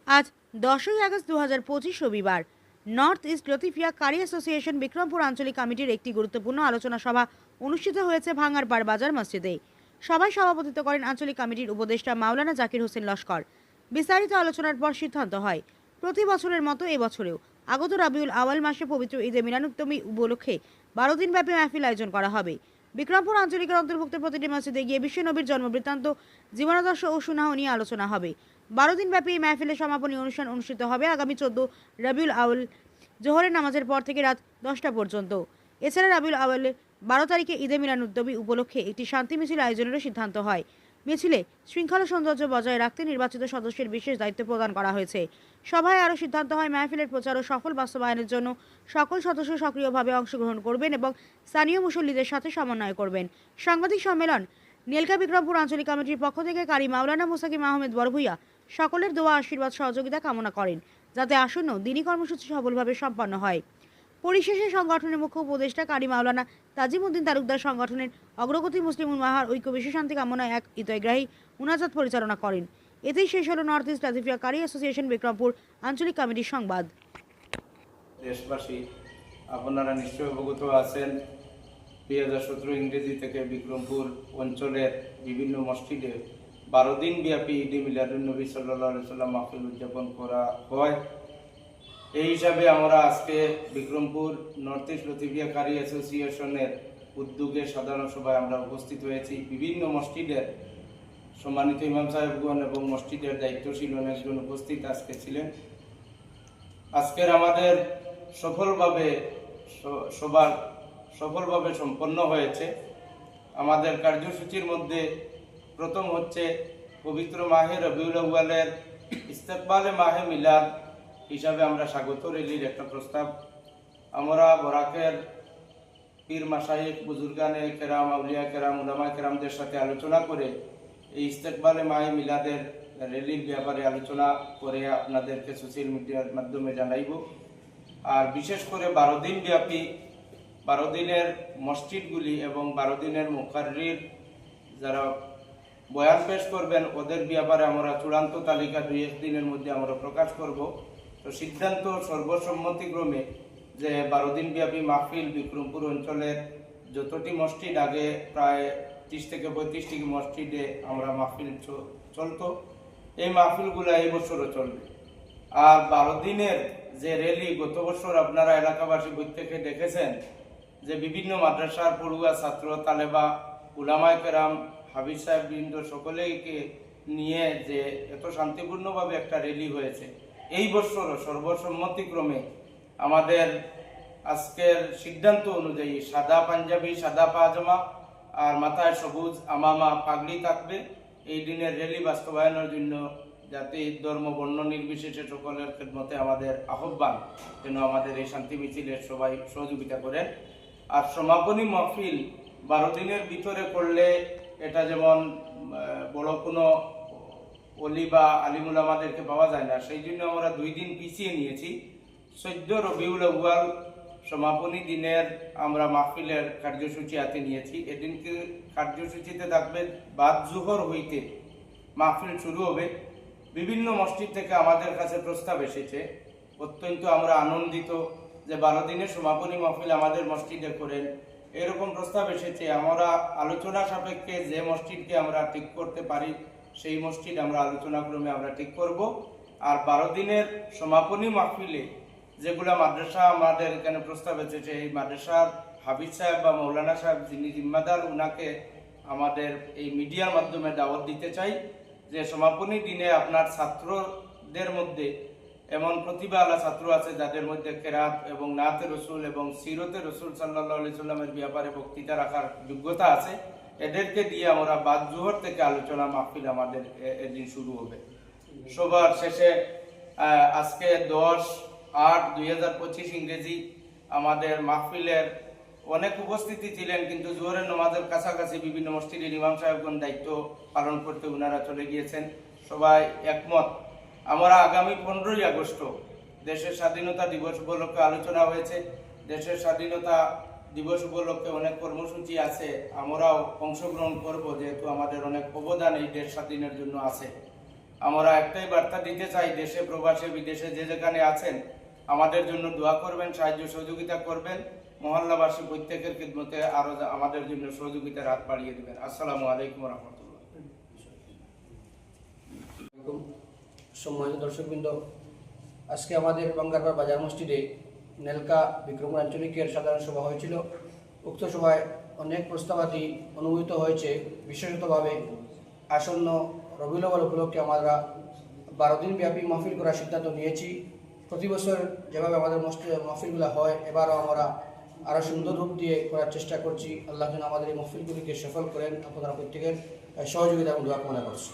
আজ 10ই আগস্ট 2025 রবিবার north east Latifia কারি association Bikrampur আঞ্চলিক কমিটির একটি গুরুত্বপূর্ণ আলোচনা সভা অনুষ্ঠিত হয়েছে ভাঙ্গারপাড় বাজার মসজিদে। সভায় সভাপতিত্ব করেন আঞ্চলিক কমিটির উপদেষ্টা মাওলানা জাকির হোসেন লস্কর। বিস্তারিত আলোচনার পর সিদ্ধান্ত হয় প্রতি বছরের মতো এবছরেও আগত রাবিউল আওয়াল মাসে পবিত্র ঈদে মিলাদুন্নবী উপলক্ষে 12 দিনব্যাপী মাহফিল আয়োজন করা হবে। বিক্রমপুর আঞ্চলিকের অন্তর্ভুক্ত প্রতিটি মসজিদে গিয়ে বিশ্বনবীর জন্মবৃত্তান্ত, জীবনাদর্শ ও সুনাহ নিয়ে আলোচনা হবে। 12 দিনব্যাপী এই মাহফিলের সমাপনী অনুষ্ঠান অনুষ্ঠিত হবে আগামী 14 রাবিউল আউয়াল জোহরের নামাজের পর থেকে রাত 10টা পর্যন্ত। এছাড়া রাবিউল আউয়ালে 12 তারিখে ঈদে মিলাদুন্নবী উপলক্ষে একটি শান্তি মিছিল আয়োজনেরও সিদ্ধান্ত হয়। মিছিলে শৃঙ্খলা সৌন্দর্য বজায় রাখতে নির্বাচিত সদস্যের বিশেষ দায়িত্ব প্রদান করা হয়েছে। সভায় আরও সিদ্ধান্ত হয় মাহফিলের প্রচার ও সফল বাস্তবায়নের জন্য সকল সদস্য সক্রিয়ভাবে অংশগ্রহণ করবেন এবং স্থানীয় মুসল্লিদের সাথে সমন্বয় করবেন। সাংবাদিক সম্মেলন নীলকা বিক্রমপুর আঞ্চলিক কমিটির পক্ষ থেকে কারি মাওলানা মুসাকিম আহমেদ বড়ভূইয়া সকলের দোয়া আশীর্বাদ সহযোগিতা কামনা করেন যাতে আসন্ন দিনী কর্মসূচি সফলভাবে সম্পন্ন হয়। পরিশেষে সংগঠনের মুখ্য উপদেষ্টা কারি মাওলানা তাজিমউদ্দিন তালুকদার সংগঠনের অগ্রগতি মুসলিম উম্মাহর ঐক্য বিশ্ব শান্তি কামনায় এক ইতয়গ্রাহী মুনাজাত পরিচালনা করেন। এতেই শেষ হলো নর্থ ইস্ট লতিফিয়া কারি অ্যাসোসিয়েশন বিক্রমপুর আঞ্চলিক কমিটির সংবাদ। দেশবাসী, আপনারা নিশ্চয় অবগত আছেন 2017 ইংরেজি থেকে বিক্রমপুর অঞ্চলের বিভিন্ন মসজিদে 12 দিন ব্যাপী ঈদে মিলাদুন্নবী সাল্লাল্লাহু আলাইহি সাল্লাম মাহফিল উদযাপন করা হয়। এই হিসাবে আমরা আজকে বিক্রমপুর নর্থ ইস্ট লতিফিয়া কারি অ্যাসোসিয়েশনের উদ্যোগে সাধারণ সভায় আমরা উপস্থিত হয়েছি। বিভিন্ন মসজিদের সম্মানিত ইমাম সাহেবগণ এবং মসজিদের দায়িত্বশীল অনেকজন উপস্থিত আজকে ছিলেন। আজকের আমাদের সফলভাবে সম্পন্ন হয়েছে। আমাদের কার্যসূচির মধ্যে প্রথম হচ্ছে পবিত্র মাহে রবিউল আউয়ালের ইস্তেকবালে মাহে মিলাদ হিসাবে আমরা স্বাগত র্যালির একটা প্রস্তাব আমরা বরাকের পীর মাশায়েখ, বুজুর্গানে কেরাম, আউলিয়া কেরাম, উলামা কেরামদের সাথে আলোচনা করে এই ইস্তেকবালে মাহে মিলাদের র্যালির ব্যাপারে আলোচনা করে আপনাদেরকে সোশ্যাল মিডিয়ার মাধ্যমে জানাইব। আর বিশেষ করে 12 দিন ব্যাপী 12 দিনের মসজিদগুলি এবং 12 দিনের মুকাররির যারা বয়ান পেশ করবেন ওদের ব্যাপারে আমরা চূড়ান্ত তালিকা 2-1 দিনের মধ্যে আমরা প্রকাশ করব। তো সিদ্ধান্ত সর্বসম্মতিক্রমে যে 12 দিন ব্যাপী মাহফিল বিক্রমপুর অঞ্চলের যতটি মসজিদ, আগে প্রায় 30 থেকে 35টি মসজিদে আমরা মাহফিল চলতো, এই মাহফিলগুলো এই বছরও চলবে। আর 12 দিনের যে র্যালি গত বছর আপনারা এলাকাবাসী প্রত্যেকে দেখেছেন যে বিভিন্ন মাদ্রাসার পড়ুয়া, ছাত্র, তালেবা, উলামায়ে কেরাম, হাফিজ সাহেব বৃন্দ সকলেকে নিয়ে যে এত শান্তিপূর্ণভাবে একটা র্যালি হয়েছে, এই বছরও সর্বসম্মতিক্রমে আমাদের আজকের সিদ্ধান্ত অনুযায়ী সাদা পাঞ্জাবি, সাদা পাজামা আর মাথায় সবুজ আমামা পাগড়ি থাকবে। এই দিনের র্যালি বাস্তবায়নের জন্য যাতে ধর্ম বর্ণ নির্বিশেষে সকলের খেদমতে আমাদের আহ্বান, যেন আমাদের এই শান্তি মিছিলের সবাই সহযোগিতা করেন। আর সমাপনী মাহফিল 12 দিনের ভিতরে করলে এটা যেমন বড় কোনো অলি বা আলিমুল আমাদেরকে পাওয়া যায় না, সেই জন্য আমরা 2 দিন পিছিয়ে নিয়েছি। 14 রবিউল আউয়াল সমাপনী দিনের আমরা মাহফিলের কার্যসূচি হাতে নিয়েছি। এদিনকে কার্যসূচিতে থাকবে বাদ জোহর হইতে মাহফিল শুরু হবে। বিভিন্ন মসজিদ থেকে আমাদের কাছে প্রস্তাব এসেছে, অত্যন্ত আমরা আনন্দিত যে 12 দিনের সমাপনী মাহফিল আমাদের মসজিদে করেন, এরকম প্রস্তাব এসেছে। আমরা আলোচনা সাপেক্ষে যে মসজিদকে আমরা ঠিক করতে পারি সেই মসজিদ আমরা আলোচনা ক্রমে আমরা ঠিক করব। আর 12 দিনের সমাপনী মাহফিলে যেগুলা মাদ্রাসা আমাদের এখানে প্রস্তাব এসেছে, এই মাদ্রাসার হাফিজ সাহেব বা মৌলানা সাহেব যিনি জিম্মাদার, উনাকে আমাদের এই মিডিয়ার মাধ্যমে দাওয়াত দিতে চাই যে সমাপনী দিনে আপনার ছাত্রদের মধ্যে এমন প্রতিভাওয়ালা ছাত্র আছে যাদের মধ্যে কেরাত এবং নাতে রসুল এবং সিরতে রসুল সাল্লাল্লাহু আলাইহি সাল্লামের ব্যাপারে বক্তৃতা রাখার যোগ্যতা আছে, এদেরকে দিয়ে আমরা বাদ জোহর থেকে আলোচনা মাহফিল আমাদের এদিন শুরু হবে। সবার শেষে আজকে 10/8/2025 ইংরেজি আমাদের মাহফিলের অনেক উপস্থিতি ছিলেন, কিন্তু জোহরের নামাজের কাছাকাছি বিভিন্ন মসজিদের ইমাম সাহেবগণ দায়িত্ব পালন করতে ওনারা চলে গিয়েছেন। সবাই একমত আমরা আগামী 15ই আগস্ট দেশের স্বাধীনতা দিবস উপলক্ষে আলোচনা হয়েছে। দেশের স্বাধীনতা দিবস উপলক্ষে অনেক কর্মসূচি আছে, আমরাও অংশগ্রহণ করব, যেহেতু আমাদের অনেক অবদান এই দেশ স্বাধীনের জন্য আছে। আমরা একটাই বার্তা দিতে চাই, দেশে প্রবাসে বিদেশে যে যেখানে আছেন আমাদের জন্য দোয়া করবেন, সাহায্য সহযোগিতা করবেন। মহল্লাবাসী প্রত্যেকের খিদমতে আরো আমাদের জন্য সহযোগিতার হাত বাড়িয়ে দেবেন। আসসালামু আলাইকুম রহমতুল্লাহ। সম্মানিত দর্শকবৃন্দ, আজকে আমাদের বাঙ্গারপাড় বাজার মসজিদে নেলকা বিক্রমপুর আঞ্চলিকের সাধারণ সভা হয়েছিল। উক্ত সভায় অনেক প্রস্তাবাদি অনুমোদিত হয়েছে। বিশেষতভাবে আসন্ন রবিউল আউয়াল উপলক্ষে আমরা 12 দিন ব্যাপী মাহফিল করার সিদ্ধান্ত নিয়েছি। প্রতি বছর যেভাবে আমাদের মাহফিলগুলো হয়, এবারও আমরা আরও সুন্দর রূপ দিয়ে করার চেষ্টা করছি। আল্লাহ যেন আমাদের এই মাহফিলগুলিকে সফল করেন। আপনারা প্রত্যেকের সহযোগিতা এবং দোয়া কামনা করছি।